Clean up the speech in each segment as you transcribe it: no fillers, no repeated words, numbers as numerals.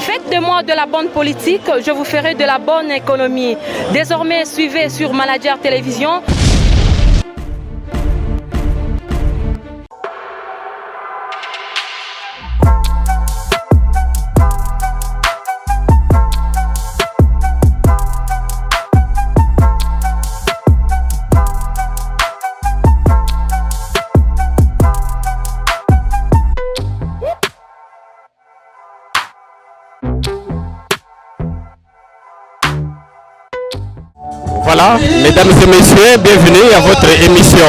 Faites de moi de la bonne politique, je vous ferai de la bonne économie. Désormais, suivez sur Manager Télévision. Voilà, mesdames et messieurs, bienvenue à votre émission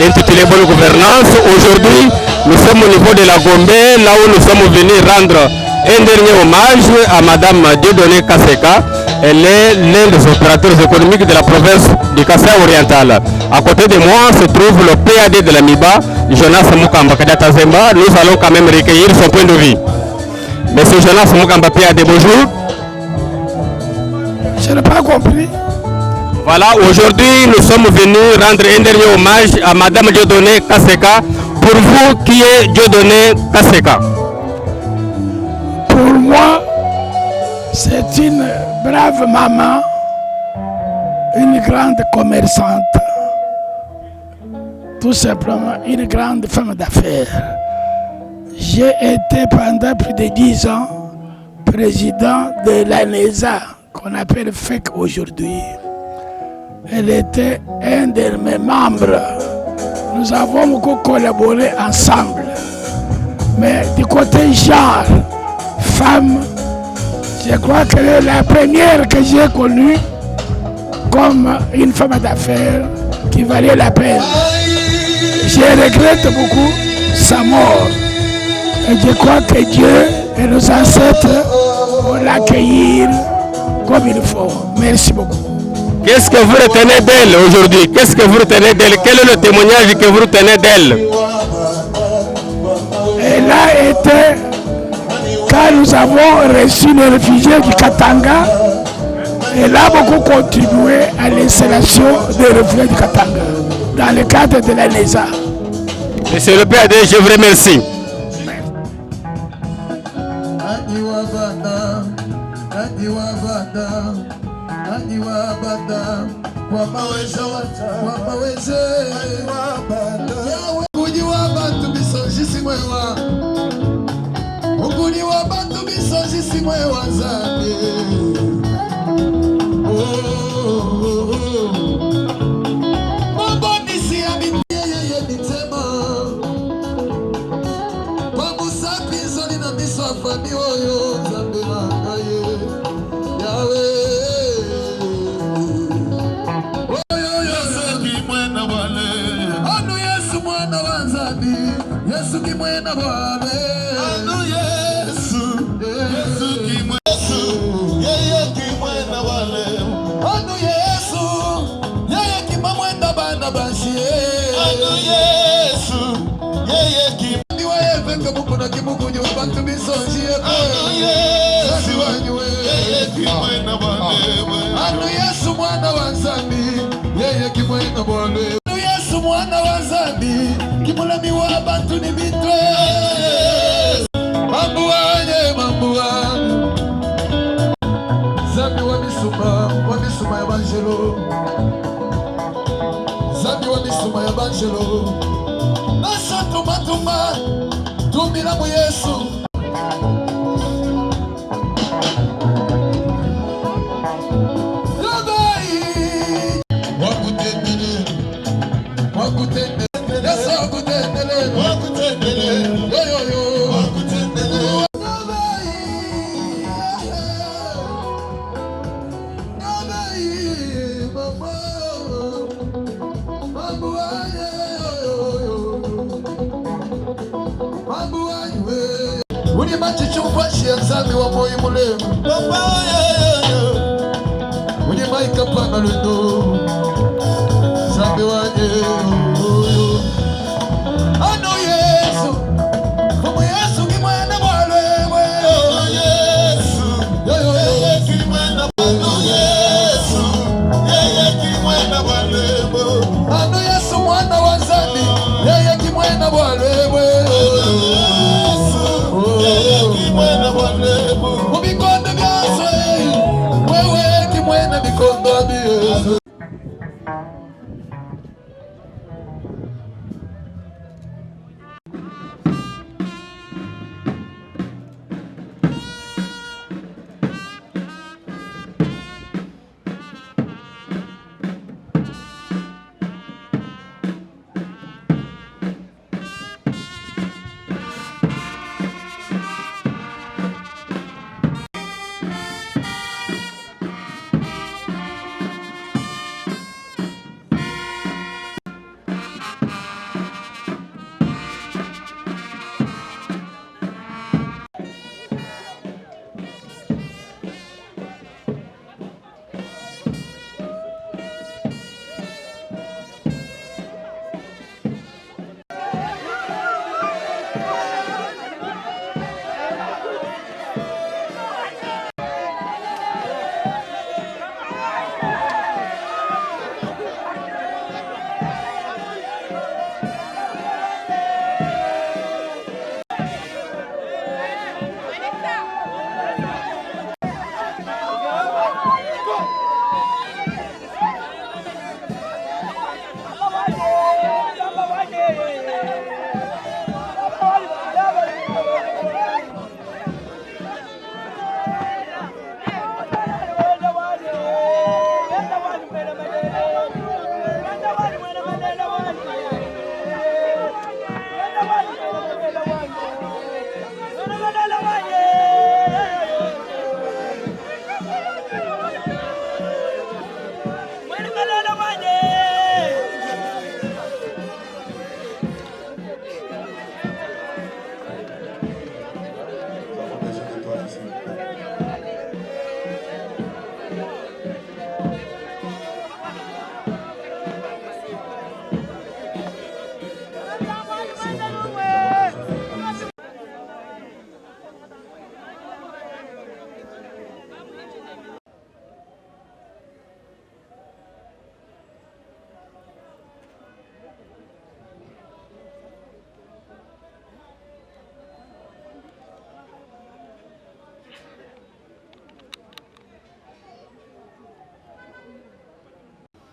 intitulée Bonne Gouvernance. Aujourd'hui, nous sommes au niveau de la Gombe, là où nous sommes venus rendre un dernier hommage à Madame Dieudonné Kaseka. Elle est l'un des opérateurs économiques de la province du Kassai oriental. À côté de moi se trouve le PAD de la MIBA, Jonas Mukamba Kadata Zemba. Nous allons quand même recueillir son point de vue. Monsieur Jonas Mukamba PAD, bonjour. Je n'ai pas compris. Voilà, aujourd'hui nous sommes venus rendre un dernier hommage à Madame Dieudonné Kaseka. Pour vous, qui est Dieudonné Kaseka? Pour moi, c'est une brave maman, une grande commerçante, tout simplement une grande femme d'affaires. J'ai été pendant plus de 10 ans président de l'ANESA, qu'on appelle FEC aujourd'hui. Elle était un de mes membres. Nous avons beaucoup collaboré ensemble. Mais du côté genre, femme, je crois qu'elle est la première que j'ai connue comme une femme d'affaires qui valait la peine. Je regrette beaucoup sa mort. Et je crois que Dieu et nos ancêtres vont l'accueillir comme il faut. Merci beaucoup. Qu'est-ce que vous retenez d'elle aujourd'hui? Qu'est-ce que vous retenez d'elle? Quel est le témoignage que vous retenez d'elle? Elle a été, quand nous avons reçu les réfugiés du Katanga, elle a beaucoup contribué à l'installation des réfugiés du Katanga, dans le cadre de la NESA. Monsieur le PAD, je vous remercie. sani yeye kimwena bwalebwe kimwena bwalebwe mubikondo byaswe wewe kimwena bikondo byaswe.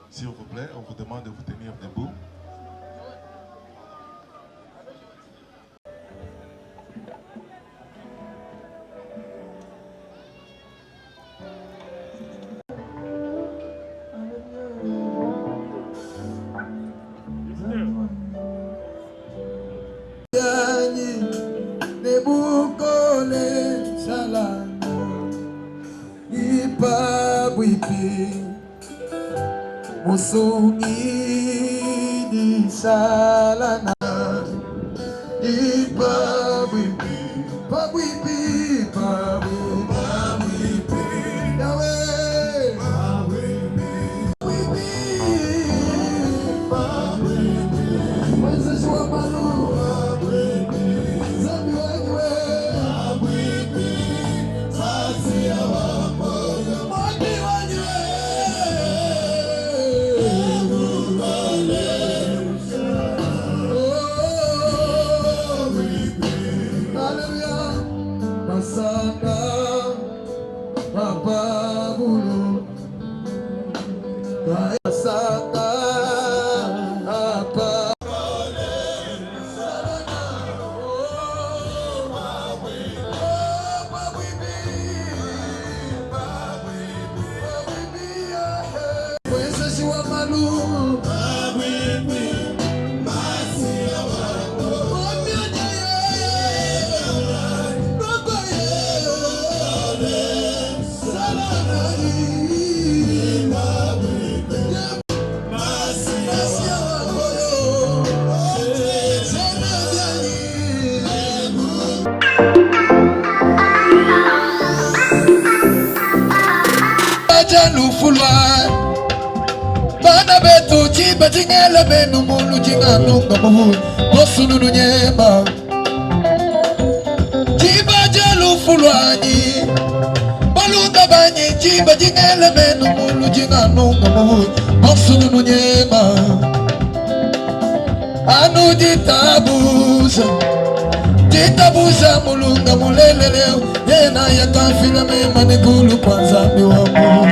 S'il vous plaît, on vous demande de vous tenir debout. Musungi di salana di pabwipi pabwipi pabwipi yawe pabwipi pabwipi wese shwa malu pabwipi zambi wanywe pabwipi sasi ya wamoga mwani wanywe. Bana betu chiba jingela benu mulu jinganu ngamu bosunu nyema chiba jalu fulani baluda banyi chiba jingela benu mulu jinganu ngamu bosunu nyema anu jitabuza jitabuza mulunga muleleleo yena yakafila mema nikulu kwa nzambi wangu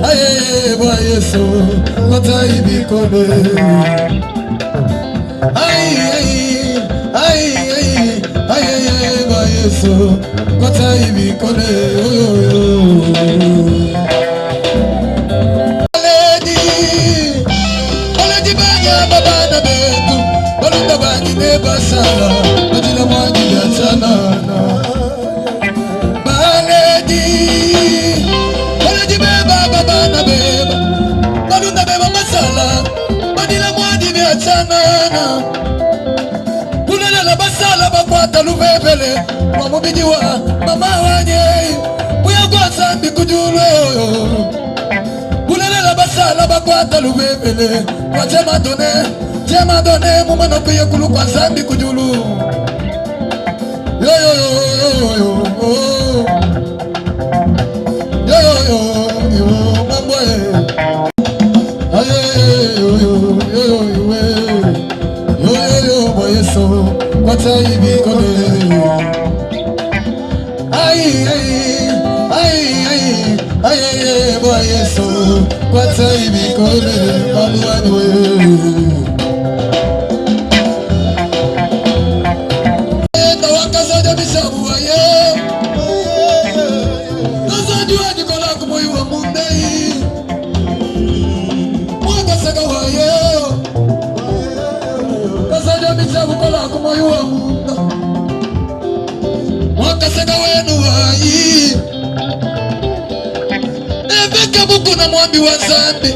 aye bwa Yesu kota ibikole aye bwa Yesu kota ibikole Baba betu balunda bangi ne basala bajina mwangi ya chanana baledi beba baba na beba balunda beba masala bajina mwangi ya chanana kulala la basala bakwata lubebele kwa mubiji wa mama wanye buya kwa zambi kujulo kulala basala bakwata lubebele kwa jema done mumano kuye kulu kwa zambi kujulu yo yo yo yo yo yo yo yo mambo aye yo yo yo yo yo yo yo boy so kwa taibi kole ay boy so kwa taibi kole mambo wakaseka wenu wayi eveka buku na mwambi wa zambi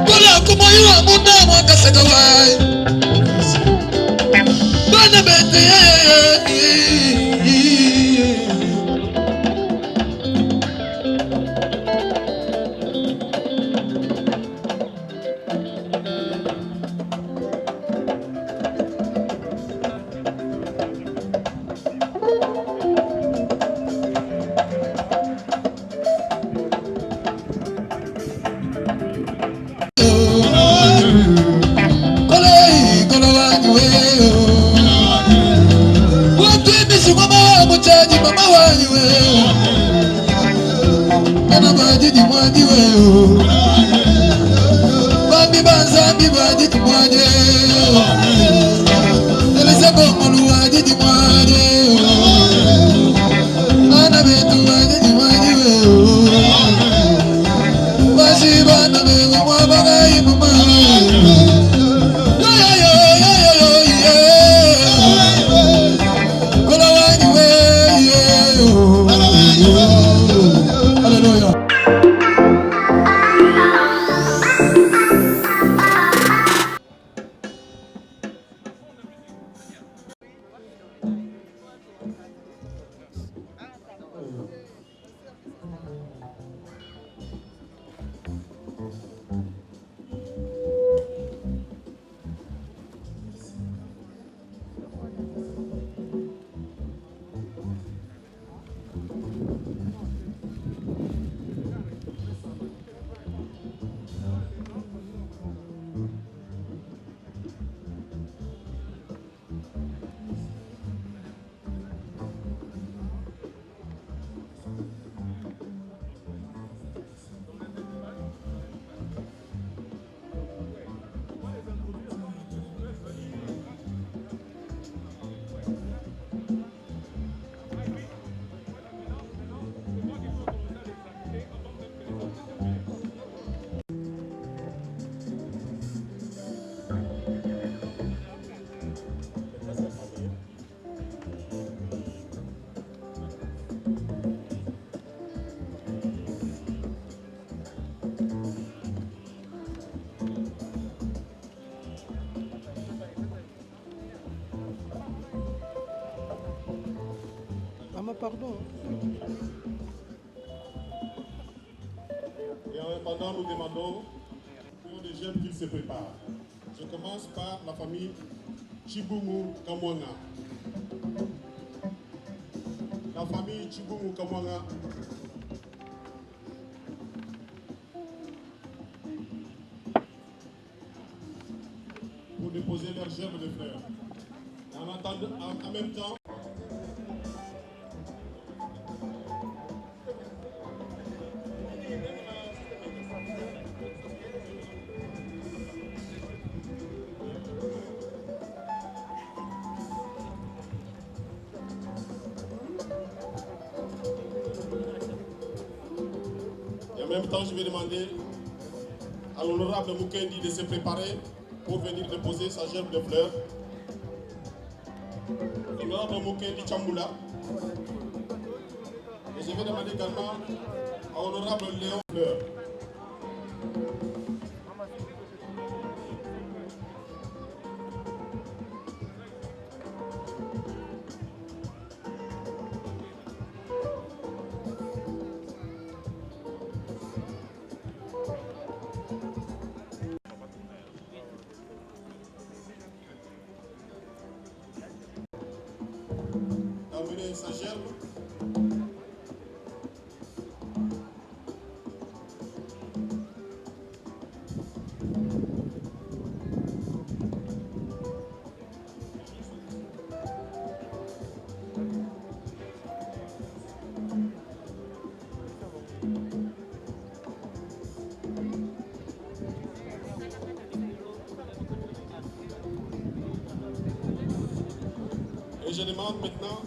kola kumoyu wa munda wakaseka wayi bana bete Pardon. Et en attendant, nous demandons aux jeunes qu'ils se préparent. Je commence par la famille Chibumu Kamwanga. La famille Chibumu Kamwanga. déposer leurs gerbes de fleurs. En même temps, je vais demander à l'honorable Mukendi de se préparer pour venir déposer sa gerbe de fleurs. L'honorable Mukendi Chamboula. Et je vais demander également à l'honorable Léon Fleur. D'amener sa gerbe. Et je demande maintenant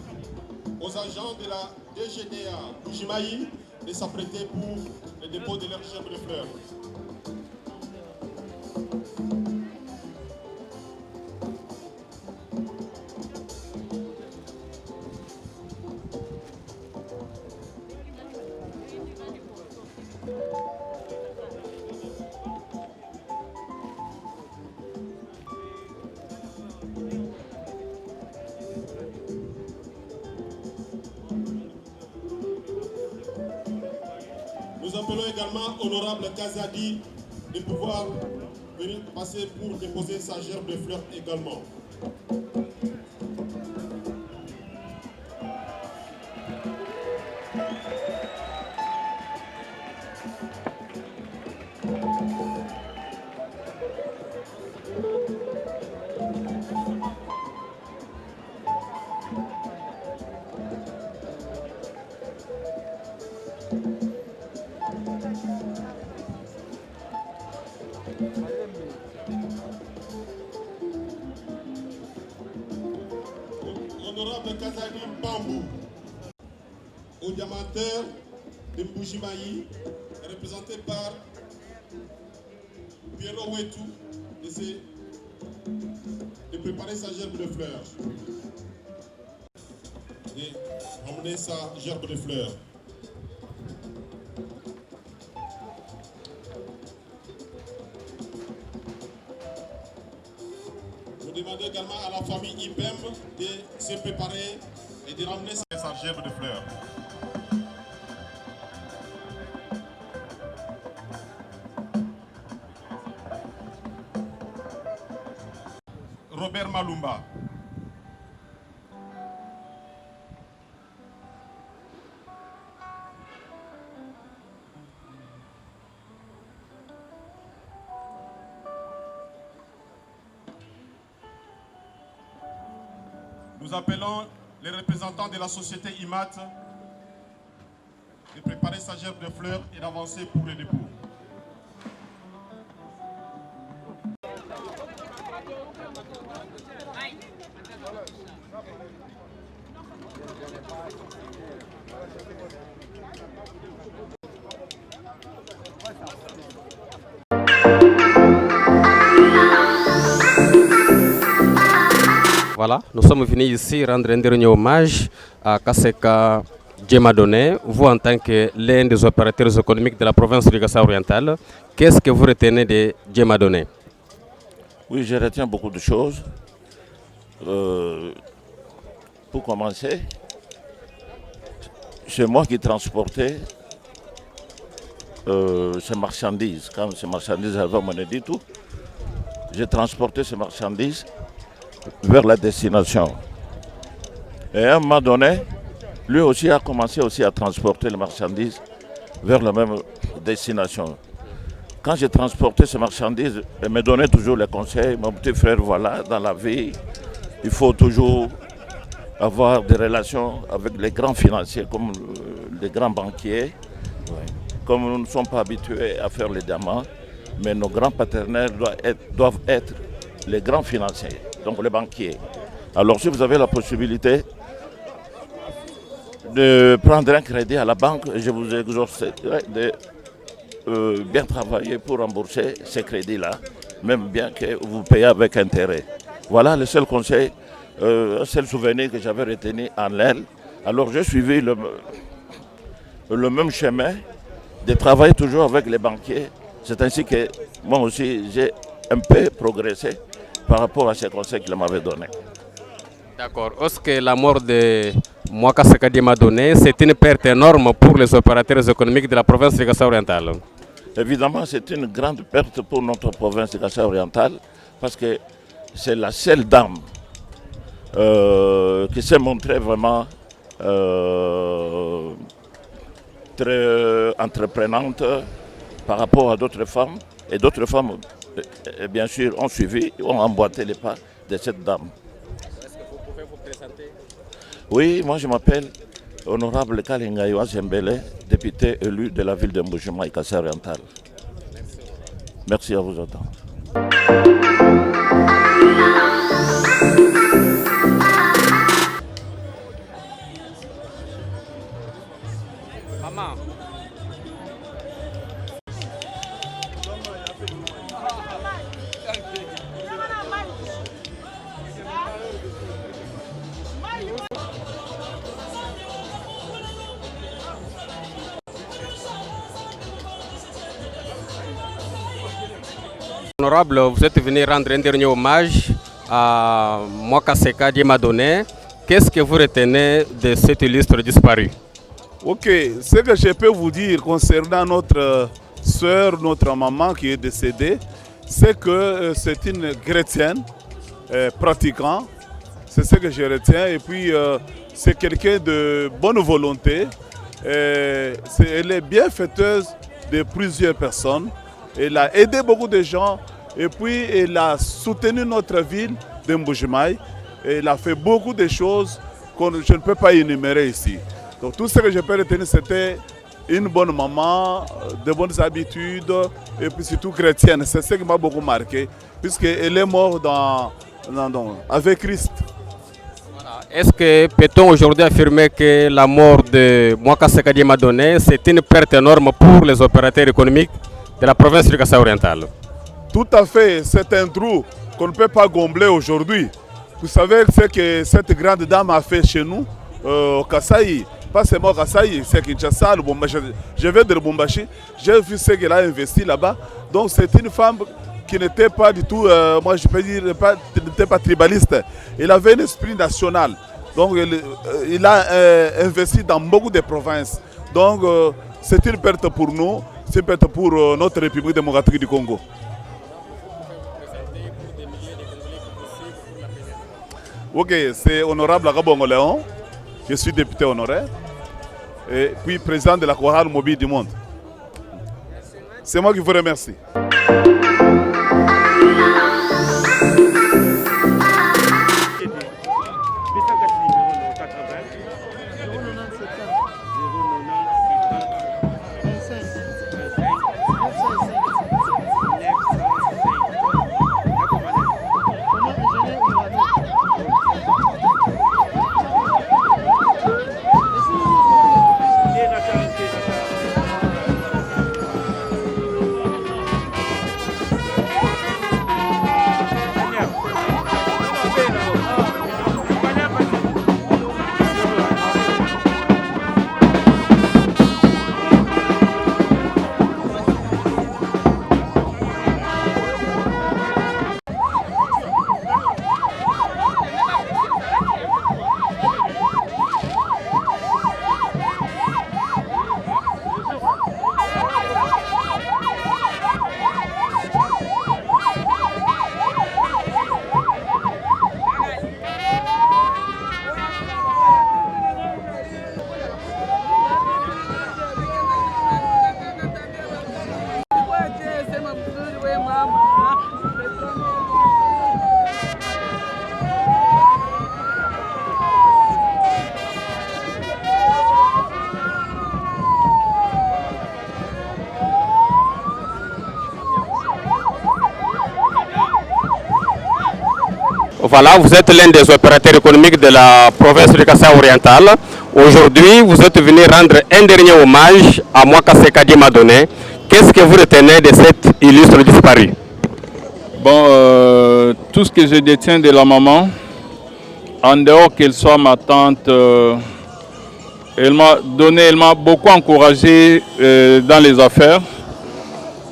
aux agents de la DGDA Bujimayi de s'apprêter pour le dépôt de leur gerbe de fleurs. Nous appelons également Honorable Kazadi de pouvoir venir passer pour déposer sa gerbe de fleurs également. Honorable Kazadi Bambou, au diamanteur de Mbujimayi, représenté par Pierrot Wetou, de préparer sa gerbe de fleurs. Et emmener sa gerbe de fleurs. Nous demandons également à la famille IPEM de se préparer et de ramener sa gerbe de fleurs. Robert Malumba. Nous appelons les représentants de la société IMAT de préparer sa gerbe de fleurs et d'avancer pour le dépôt. Voilà, nous sommes venus ici rendre un dernier hommage à Kaseka Djemadone. Vous, en tant que l'un des opérateurs économiques de la province du Gassa oriental, qu'est-ce que vous retenez de Djemadone? Oui, je retiens beaucoup de choses. Pour commencer, c'est moi qui transportais ces marchandises. Quand ces marchandises avaient mené du tout, j'ai transporté ces marchandises vers la destination. Et à un moment donné, lui aussi a commencé aussi à transporter les marchandises vers la même destination. quand j'ai transporté ces marchandises, elle me donnait toujours les conseils. Mon petit frère, voilà, dans la vie, il faut toujours avoir des relations avec les grands financiers, comme les grands banquiers. Comme nous ne sommes pas habitués à faire les diamants, mais nos grands partenaires doivent être les grands financiers, donc les banquiers. Alors si vous avez la possibilité de prendre un crédit à la banque, je vous exhorterai de bien travailler pour rembourser ces crédits-là, même bien que vous payez avec intérêt. Voilà le seul conseil, un seul souvenir que j'avais retenu en elle. Alors j'ai suivi le même chemin de travailler toujours avec les banquiers. C'est ainsi que moi aussi j'ai un peu progressé par rapport à ces conseils qu'il m'avait donnés. D'accord. Est-ce que la mort de Mwaka Sekadi Madone, c'est une perte énorme pour les opérateurs économiques de la province de Kasaï oriental? Évidemment, c'est une grande perte pour notre province de Kasaï oriental parce que c'est la seule dame qui s'est montrée vraiment très entreprenante par rapport à d'autres femmes. Et d'autres femmes, bien sûr, ont suivi, ont emboîté les pas de cette dame. Oui, moi je m'appelle Honorable Kalingaïwa Zembele, député élu de la ville de Mbuji-Mayi, Kasaï oriental. Merci à vous autant. Maman. Honorable, vous êtes venu rendre un dernier hommage à Mwaka Sekadi Madone. Qu'est-ce que vous retenez de cet illustre disparu? Ok, ce que je peux vous dire concernant notre soeur, notre maman qui est décédée, c'est que c'est une chrétienne pratiquante. C'est ce que je retiens. Et puis, c'est quelqu'un de bonne volonté. Elle est bienfaiteuse de plusieurs personnes. Elle a aidé beaucoup de gens et puis elle a soutenu notre ville de Mbuji-Mayi. Elle a fait beaucoup de choses que je ne peux pas énumérer ici. Donc tout ce que je peux retenir, c'était une bonne maman, de bonnes habitudes et puis surtout chrétienne. C'est ce qui m'a beaucoup marqué puisqu'elle est morte avec Christ. Est-ce que peut-on aujourd'hui affirmer que la mort de Mwaka Sekadi Madone, c'est une perte énorme pour les opérateurs économiques de la province du Kasaï oriental? Tout à fait, c'est un trou qu'on ne peut pas combler aujourd'hui. Vous savez ce que cette grande dame a fait chez nous au Kasaï, pas seulement au Kasaï, c'est Kinshasa, Lubumbashi. Je viens de Lubumbashi, j'ai vu ce qu'elle a investi là-bas. Donc c'est une femme qui n'était pas du tout, moi je peux dire, n'était pas tribaliste. Elle avait un esprit national. Donc il a investi dans beaucoup de provinces. Donc c'est une perte pour nous, c'est une perte pour notre République démocratique du Congo. Ok, c'est honorable Agabongo Léon, je suis député honoraire et puis président de la chorale mobile du monde. C'est moi qui vous remercie. Voilà, vous êtes l'un des opérateurs économiques de la province du Kasaï oriental. Aujourd'hui, vous êtes venu rendre un dernier hommage à Mwaka Sekadi Madoné. Qu'est-ce que vous retenez de cet illustre disparu? Bon, tout ce que je détiens de la maman, en dehors qu'elle soit ma tante, elle m'a beaucoup encouragé dans les affaires.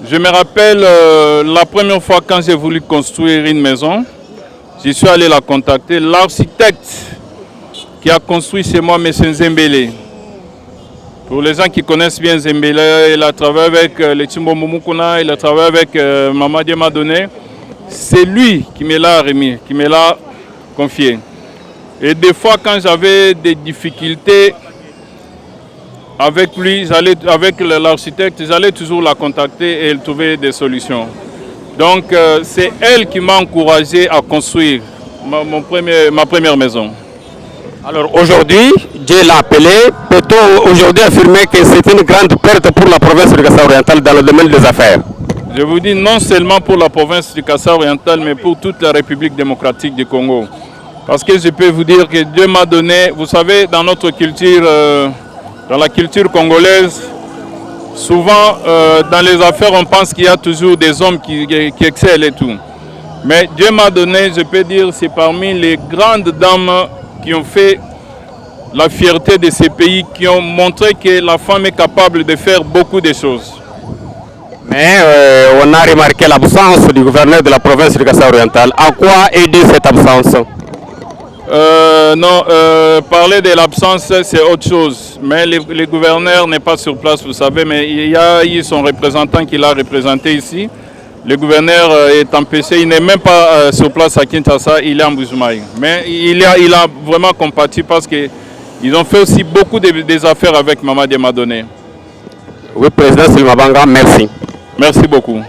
Je me rappelle la première fois quand j'ai voulu construire une maison, je suis allé la contacter. L'architecte qui a construit chez moi, M. Zembele. Pour les gens qui connaissent bien Zembele, il a travaillé avec les Timbo Mumukuna, il a travaillé avec Maman Madoné. C'est lui qui me l'a remis, qui me l'a confié. Et des fois, quand j'avais des difficultés avec lui, avec l'architecte, j'allais toujours la contacter et elle trouvait des solutions. Donc, c'est elle qui m'a encouragé à construire ma première maison. Alors aujourd'hui, Dieu l'a appelé. Peut-on aujourd'hui affirmer que c'est une grande perte pour la province du Kasaï oriental dans le domaine des affaires? Je vous dis non seulement pour la province du Kasaï oriental, mais pour toute la République démocratique du Congo. Parce que je peux vous dire que Dieu m'a donné, vous savez, dans notre culture, dans la culture congolaise, souvent dans les affaires, on pense qu'il y a toujours des hommes qui excellent et tout. Mais Dieu m'a donné, je peux dire, c'est parmi les grandes dames qui ont fait la fierté de ces pays, qui ont montré que la femme est capable de faire beaucoup de choses. Mais on a remarqué l'absence du gouverneur de la province du Kasaï oriental. À quoi est due cette absence? Non, parler de l'absence, c'est autre chose. Mais le gouverneur n'est pas sur place, vous savez, mais il y a eu son représentant qui l'a représenté ici. Le gouverneur est empêché, il n'est même pas sur place à Kinshasa, il est en Bujumaï. Mais il a vraiment compati parce qu'ils ont fait aussi beaucoup des affaires avec Mamadi Madoné. Oui, président Silma Banga, merci. Merci beaucoup.